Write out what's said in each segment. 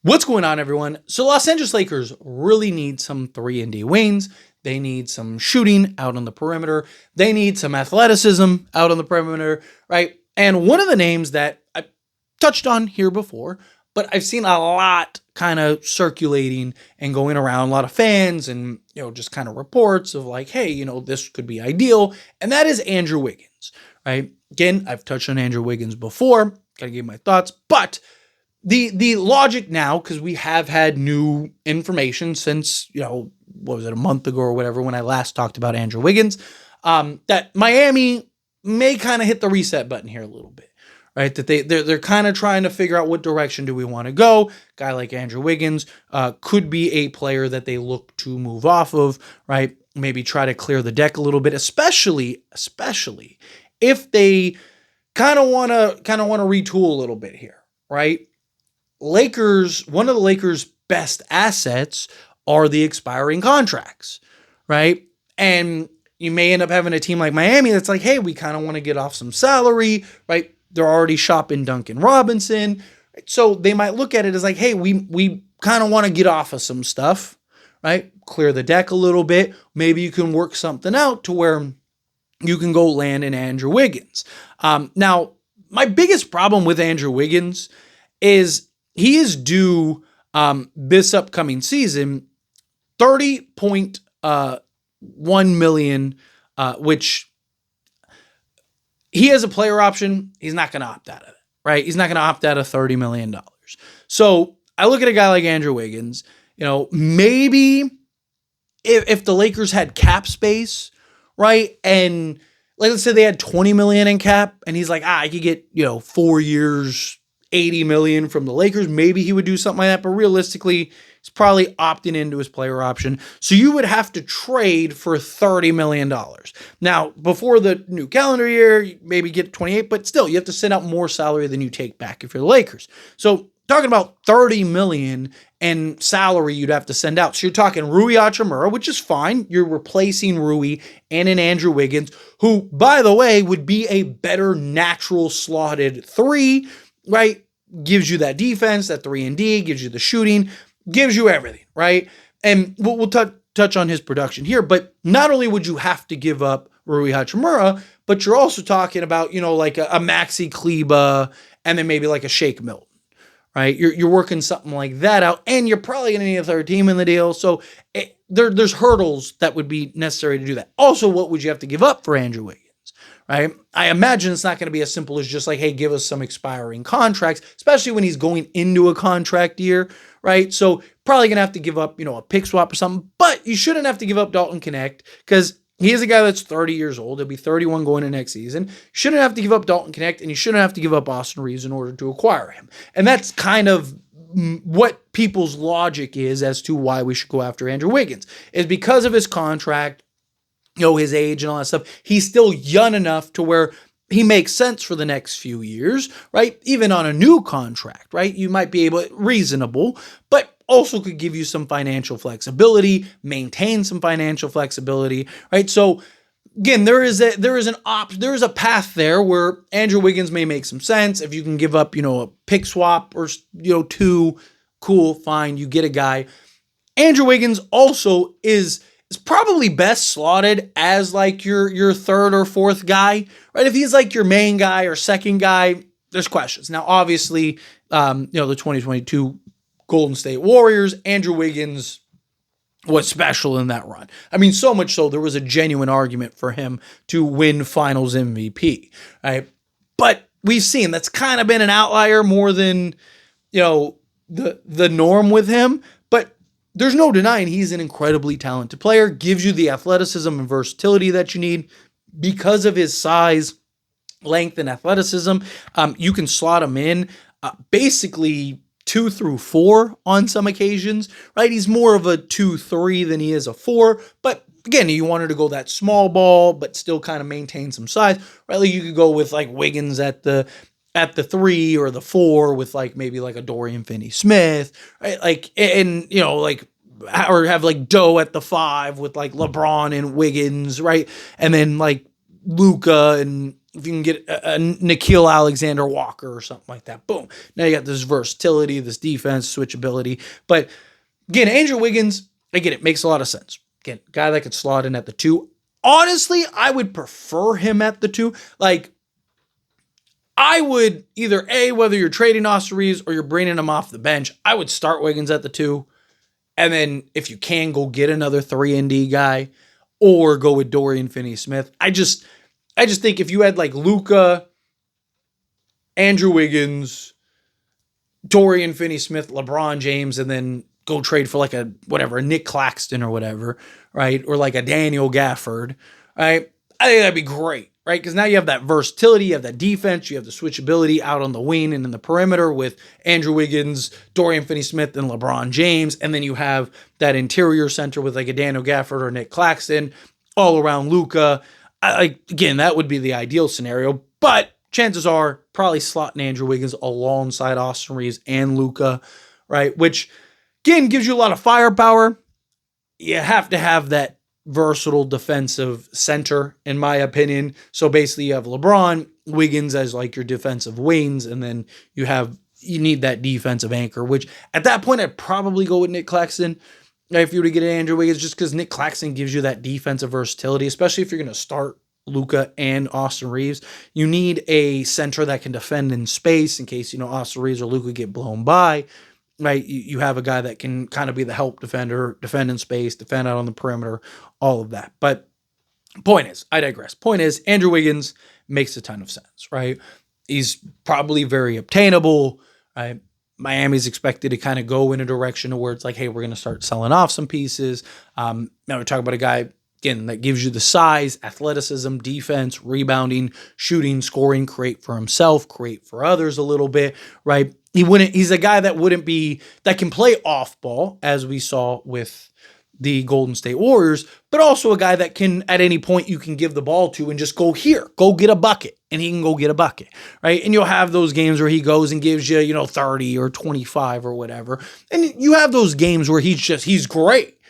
What's going on, everyone? So Los Angeles Lakers really need some 3-and-D wings. They need some shooting out on the perimeter. They need some athleticism out on the perimeter, right? And one of the names that I touched on here before, but I've seen a lot kind of circulating and going around, a lot of fans and, just kind of reports of like, hey, this could be ideal. And that is Andrew Wiggins, right? Again, I've touched on Andrew Wiggins before, kind of gave my thoughts, but the logic now, because we have had new information since, what was it, a month ago or whatever, when I last talked about Andrew Wiggins, that Miami may kind of hit the reset button here a little bit, right? That they're kind of trying to figure out what direction do we want to go. Guy like Andrew Wiggins could be a player that they look to move off of, right? Maybe try to clear the deck a little bit, especially if they kind of want to retool a little bit here, right? One of the Lakers' best assets are the expiring contracts, right? And you may end up having a team like Miami that's like, hey, we kind of want to get off some salary, right? They're already shopping Duncan Robinson. Right? So they might look at it as like, hey, we kind of want to get off of some stuff, right? Clear the deck a little bit. Maybe you can work something out to where you can go land in Andrew Wiggins. Now, my biggest problem with Andrew Wiggins is he is due this upcoming season $30.1 million, which he has a player option. He's not going to opt out of it, right? He's not going to opt out of $30 million. So I look at a guy like Andrew Wiggins, maybe if the Lakers had cap space, right? And let's say they had $20 million in cap and he's like, I could get, 4 years, $80 million from the Lakers. Maybe he would do something like that, but realistically, he's probably opting into his player option. So you would have to trade for $30 million. Now, before the new calendar year, you maybe get 28, but still, you have to send out more salary than you take back if you're the Lakers. So talking about $30 million and salary you'd have to send out. So you're talking Rui Hachimura, which is fine. You're replacing Rui and an Andrew Wiggins, who, by the way, would be a better natural slotted 3, right? Gives you that defense, that 3-and-D, gives you the shooting, gives you everything, right? And we'll touch on his production here, but not only would you have to give up Rui Hachimura, but you're also talking about, like a Maxi Kleba and then maybe like a Shake Milton, right? You're working something like that out, and you're probably going to need a third team in the deal. So there's hurdles that would be necessary to do that. Also, what would you have to give up for Andrew Wiggins? Right? I imagine it's not going to be as simple as just like, hey, give us some expiring contracts, especially when he's going into a contract year, right? So probably going to have to give up, a pick swap or something, but you shouldn't have to give up Dalton Connect because he is a guy that's 30 years old. He'll be 31 going into next season. You shouldn't have to give up Dalton Connect, and you shouldn't have to give up Austin Reeves in order to acquire him. And that's kind of what people's logic is as to why we should go after Andrew Wiggins, is because of his contract, his age and all that stuff. He's still young enough to where he makes sense for the next few years, right? Even on a new contract, right? You might be reasonable, but also could give you some financial flexibility, maintain some financial flexibility, right? So again, there is a path there where Andrew Wiggins may make some sense. If you can give up, a pick swap or, 2, cool, fine, you get a guy. Andrew Wiggins also is probably best slotted as like your third or fourth guy, right? If he's like your main guy or second guy, there's questions. Now, obviously, the 2022 Golden State Warriors, Andrew Wiggins was special in that run. I mean, so much so there was a genuine argument for him to win Finals MVP, right? But we've seen that's kind of been an outlier more than, the norm with him. But there's no denying he's an incredibly talented player, gives you the athleticism and versatility that you need because of his size, length, and athleticism. You can slot him in basically 2 through 4 on some occasions, right? He's more of a 2-3 than he is a 4, but again, you wanted to go that small ball, but still kind of maintain some size, right? Like you could go with like Wiggins at the 3 or the 4 with like maybe like a Dorian Finney-Smith, right? Like, and or have like Doe at the 5 with like LeBron and Wiggins, right? And then like Luka and if you can get a Nickeil Alexander-Walker or something like that, boom. Now you got this versatility, this defense, switchability. But again, Andrew Wiggins, I get it, makes a lot of sense. Again, guy that could slot in at the 2. Honestly, I would prefer him at the 2. Like, I would either whether you're trading Austin Reeves or you're bringing him off the bench, I would start Wiggins at the 2. And then if you can, go get another 3-and-D guy or go with Dorian Finney-Smith. I just think if you had like Luka, Andrew Wiggins, Dorian Finney-Smith, LeBron James, and then go trade for like a Nick Claxton or whatever, right? Or like a Daniel Gafford, right? I think that'd be great, right? Because now you have that versatility, you have that defense, you have the switchability out on the wing and in the perimeter with Andrew Wiggins, Dorian Finney-Smith, and LeBron James. And then you have that interior center with like a Daniel Gafford or Nick Claxton all around Luka. Again, that would be the ideal scenario, but chances are probably slotting Andrew Wiggins alongside Austin Reeves and Luka, right? Which, again, gives you a lot of firepower. You have to have that versatile defensive center, in my opinion. So basically you have LeBron, Wiggins as like your defensive wings, and then you need that defensive anchor, which at that point I'd probably go with Nick Claxton if you were to get Andrew Wiggins, just because Nick Claxton gives you that defensive versatility, especially if you're going to start Luka and Austin Reeves. You need a center that can defend in space in case, Austin Reeves or Luka get blown by, right? You have a guy that can kind of be the help defender, defend in space, defend out on the perimeter, all of that. But point is, I digress. Point is, Andrew Wiggins makes a ton of sense, right? He's probably very obtainable, right? Miami's expected to kind of go in a direction where it's like, hey, we're going to start selling off some pieces. Now we're talking about a guy, again, that gives you the size, athleticism, defense, rebounding, shooting, scoring, create for himself, create for others a little bit, right? He's a guy that can play off ball, as we saw with the Golden State Warriors, but also a guy that can, at any point, you can give the ball to and just go get a bucket, and he can go get a bucket, right? And you'll have those games where he goes and gives you, 30 or 25 or whatever. And you have those games where he's great,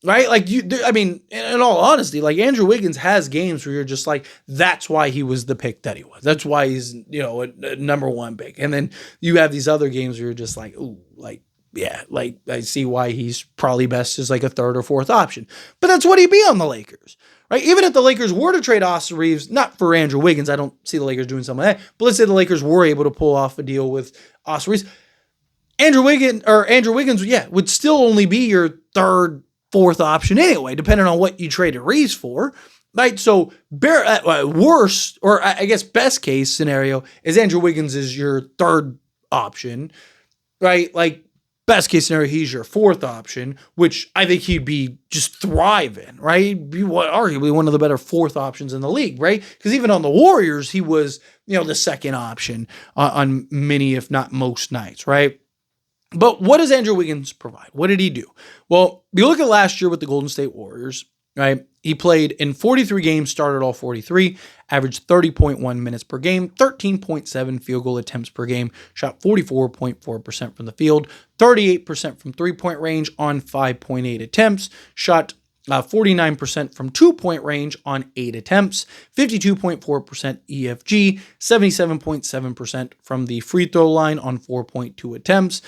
right? Like in all honesty, like Andrew Wiggins has games where you're just like, that's why he was the pick that he was. That's why he's, a number 1 pick. And then you have these other games where you're just like, ooh, like, yeah, like I see why he's probably best as like a 3rd or 4th option. But that's what he'd be on the Lakers, right? Even if the Lakers were to trade Austin Reeves, not for Andrew Wiggins, I don't see the Lakers doing something like that, but let's say the Lakers were able to pull off a deal with Austin Reeves. Andrew Wiggins, yeah, would still only be your 3rd, 4th option anyway, depending on what you traded Reeves for, right? So worst, or I guess best case scenario is Andrew Wiggins is your 3rd option, right? Like, best case scenario, he's your 4th option, which I think he'd be just thrive in, right? He'd be arguably one of the better 4th options in the league, right? Because even on the Warriors, he was, the 2nd option on many, if not most nights, right? But what does Andrew Wiggins provide? What did he do? Well, you look at last year with the Golden State Warriors, right? He played in 43 games, started all 43, averaged 30.1 minutes per game, 13.7 field goal attempts per game, shot 44.4% from the field, 38% from three-point range on 5.8 attempts, shot 49% from 2-point range on 8 attempts, 52.4% EFG, 77.7% from the free throw line on 4.2 attempts,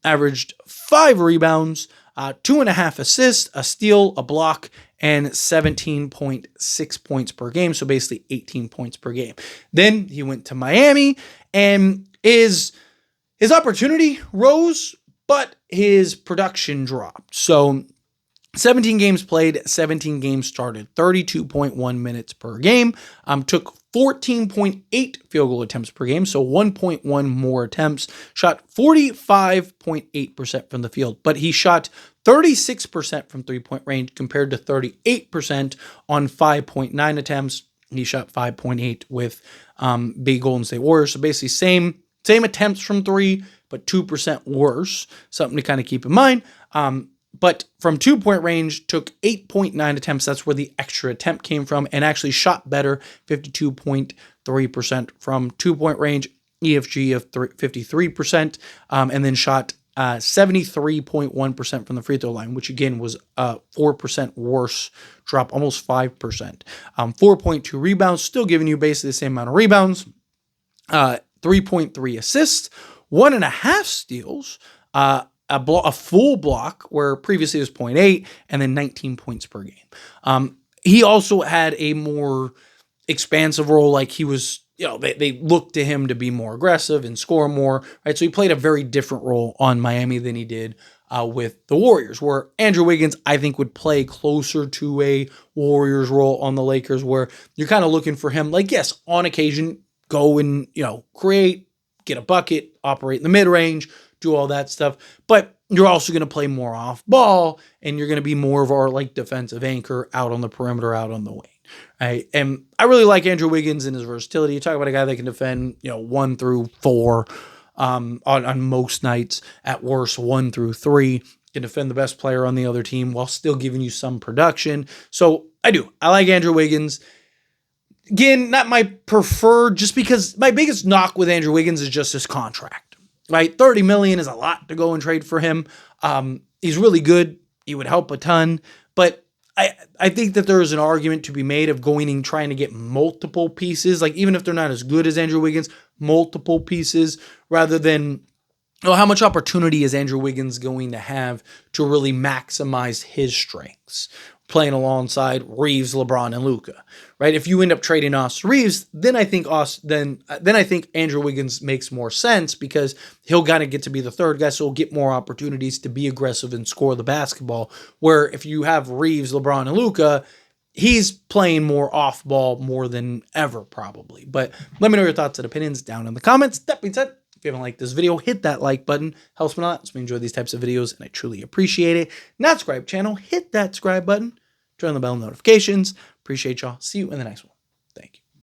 averaged 5 rebounds, 2.5 assists, a steal, a block, and 17.6 points per game. So basically 18 points per game. Then he went to Miami, and his opportunity rose, but his production dropped. So 17 games played, 17 games started, 32.1 minutes per game, took 14.8 field goal attempts per game, so 1.1 more attempts, shot 45.8% from the field, but he shot 36% from three-point range compared to 38% on 5.9 attempts. He shot 5.8 with big Golden State Warriors, so basically same attempts from 3, but 2% worse, something to kind of keep in mind. But from 2-point range, took 8.9 attempts. That's where the extra attempt came from, and actually shot better, 52.3% from 2-point range, EFG of 53%, and then shot 73.1% from the free throw line, which again was 4% worse drop, almost 5%. 4.2 rebounds, still giving you basically the same amount of rebounds. 3.3 assists, 1.5 steals, a full block where previously it was 0.8, and then 19 points per game. He also had a more expansive role, like he was, they looked to him to be more aggressive and score more, right? So he played a very different role on Miami than he did with the Warriors, where Andrew Wiggins, I think, would play closer to a Warriors role on the Lakers, where you're kind of looking for him, like, yes, on occasion, go and, create, get a bucket, operate in the mid-range, do all that stuff. But you're also going to play more off ball, and you're going to be more of our like defensive anchor out on the perimeter, out on the wing. Right? And I really like Andrew Wiggins and his versatility. You talk about a guy that can defend, 1 through 4 on most nights, at worst 1 through 3. Can defend the best player on the other team while still giving you some production. So I like Andrew Wiggins. Again, not my preferred, just because my biggest knock with Andrew Wiggins is just his contract, right? $30 million is a lot to go and trade for him. He's really good. He would help a ton, but I think that there is an argument to be made of going and trying to get multiple pieces, like even if they're not as good as Andrew Wiggins, multiple pieces, rather than, how much opportunity is Andrew Wiggins going to have to really maximize his strengths, playing alongside Reeves, LeBron, and Luka, right? If you end up trading Austin Reeves, then I think Andrew Wiggins makes more sense, because he'll kind of get to be the third guy, so he'll get more opportunities to be aggressive and score the basketball. Where if you have Reeves, LeBron, and Luka, he's playing more off ball more than ever, probably. But let me know your thoughts and opinions down in the comments. That being said, if you haven't liked this video, hit that like button. Helps me a lot. So we enjoy these types of videos, and I truly appreciate it. Not subscribe channel, hit that subscribe button. Turn on the bell notifications. Appreciate y'all. See you in the next one.